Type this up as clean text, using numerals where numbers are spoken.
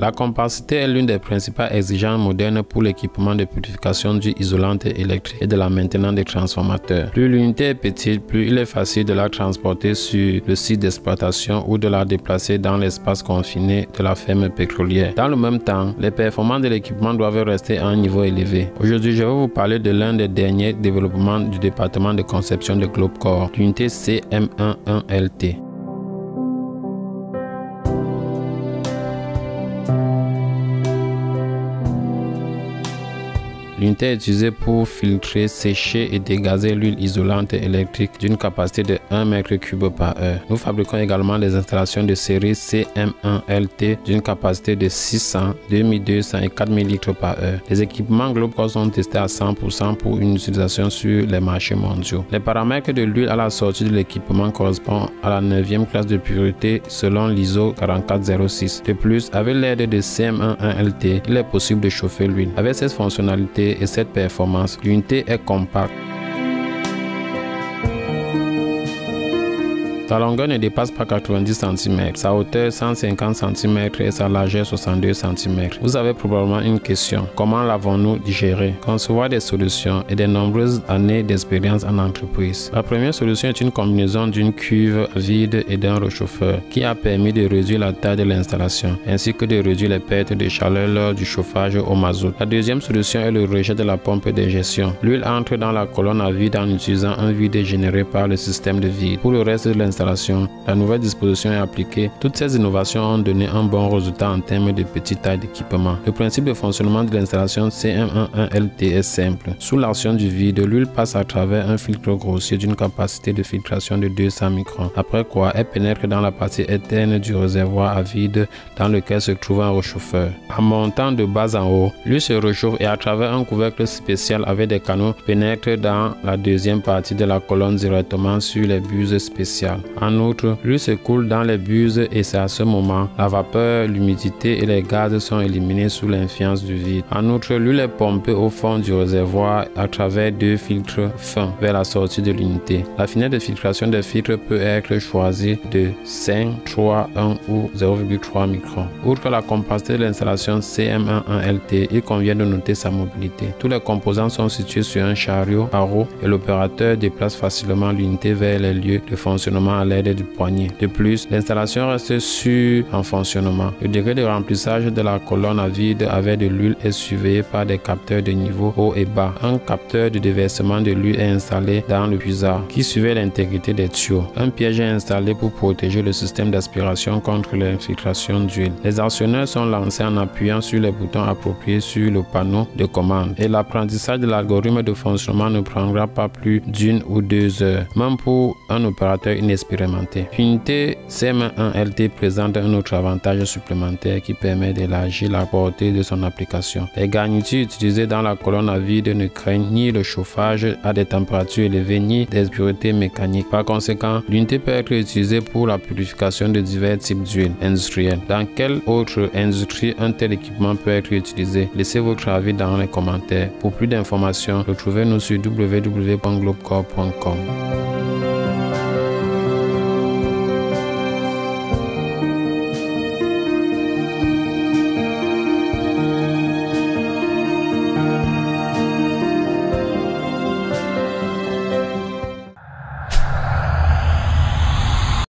La compacité est l'une des principales exigences modernes pour l'équipement de purification d'huile isolante électrique et de la maintenance des transformateurs. Plus l'unité est petite, plus il est facile de la transporter sur le site d'exploitation ou de la déplacer dans l'espace confiné de la ferme pétrolière. Dans le même temps, les performances de l'équipement doivent rester à un niveau élevé. Aujourd'hui, je vais vous parler de l'un des derniers développements du département de conception de Globecor, l'unité CM11LT. L'unité est utilisée pour filtrer, sécher et dégazer l'huile isolante électrique d'une capacité de 1 m3 par heure. Nous fabriquons également des installations de série CM11LT d'une capacité de 600, 2200 et 4000 litres par heure. Les équipements Globecor sont testés à 100% pour une utilisation sur les marchés mondiaux. Les paramètres de l'huile à la sortie de l'équipement correspondent à la 9e classe de pureté selon l'ISO 4406. De plus, avec l'aide de CM11LT, il est possible de chauffer l'huile. Avec cette fonctionnalité et cette performance, l'unité est compacte. Sa longueur ne dépasse pas 90 cm, sa hauteur 150 cm et sa largeur 62 cm. Vous avez probablement une question: comment l'avons-nous digéré? Concevoir des solutions et de nombreuses années d'expérience en entreprise. La première solution est une combinaison d'une cuve vide et d'un réchauffeur qui a permis de réduire la taille de l'installation ainsi que de réduire les pertes de chaleur lors du chauffage au mazout. La deuxième solution est le rejet de la pompe d'injection. L'huile entre dans la colonne à vide en utilisant un vide généré par le système de vide. Pour le reste de l'installation, la nouvelle disposition est appliquée. Toutes ces innovations ont donné un bon résultat en termes de petite taille d'équipement. Le principe de fonctionnement de l'installation CM11LT est simple. Sous l'action du vide, l'huile passe à travers un filtre grossier d'une capacité de filtration de 200 microns, après quoi elle pénètre dans la partie interne du réservoir à vide dans lequel se trouve un réchauffeur. En montant de bas en haut, l'huile se réchauffe et à travers un couvercle spécial avec des canaux pénètre dans la deuxième partie de la colonne directement sur les buses spéciales. En outre, l'huile se coule dans les buses et c'est à ce moment la vapeur, l'humidité et les gaz sont éliminés sous l'influence du vide. En outre, l'huile est pompée au fond du réservoir à travers deux filtres fins vers la sortie de l'unité. La finesse de filtration des filtres peut être choisie de 5, 3, 1 ou 0,3 microns. Outre la compacité de l'installation CM11LT, il convient de noter sa mobilité. Tous les composants sont situés sur un chariot à roues et l'opérateur déplace facilement l'unité vers les lieux de fonctionnement à l'aide du poignet. De plus, l'installation reste sûre en fonctionnement. Le degré de remplissage de la colonne à vide avec de l'huile est surveillé par des capteurs de niveau haut et bas. Un capteur de déversement de l'huile est installé dans le puisard qui surveille l'intégrité des tuyaux. Un piège est installé pour protéger le système d'aspiration contre l'infiltration d'huile. Les actionneurs sont lancés en appuyant sur les boutons appropriés sur le panneau de commande et l'apprentissage de l'algorithme de fonctionnement ne prendra pas plus d'1 ou 2 heures, même pour un opérateur inexpérimenté. L'unité CM11LT présente un autre avantage supplémentaire qui permet d'élargir la portée de son application. Les garnitures utilisées dans la colonne à vide ne craignent ni le chauffage à des températures élevées ni des impuretés mécaniques. Par conséquent, l'unité peut être utilisée pour la purification de divers types d'huile industrielle. Dans quelle autre industrie un tel équipement peut être utilisé? Laissez votre avis dans les commentaires. Pour plus d'informations, retrouvez-nous sur www.globecor.com.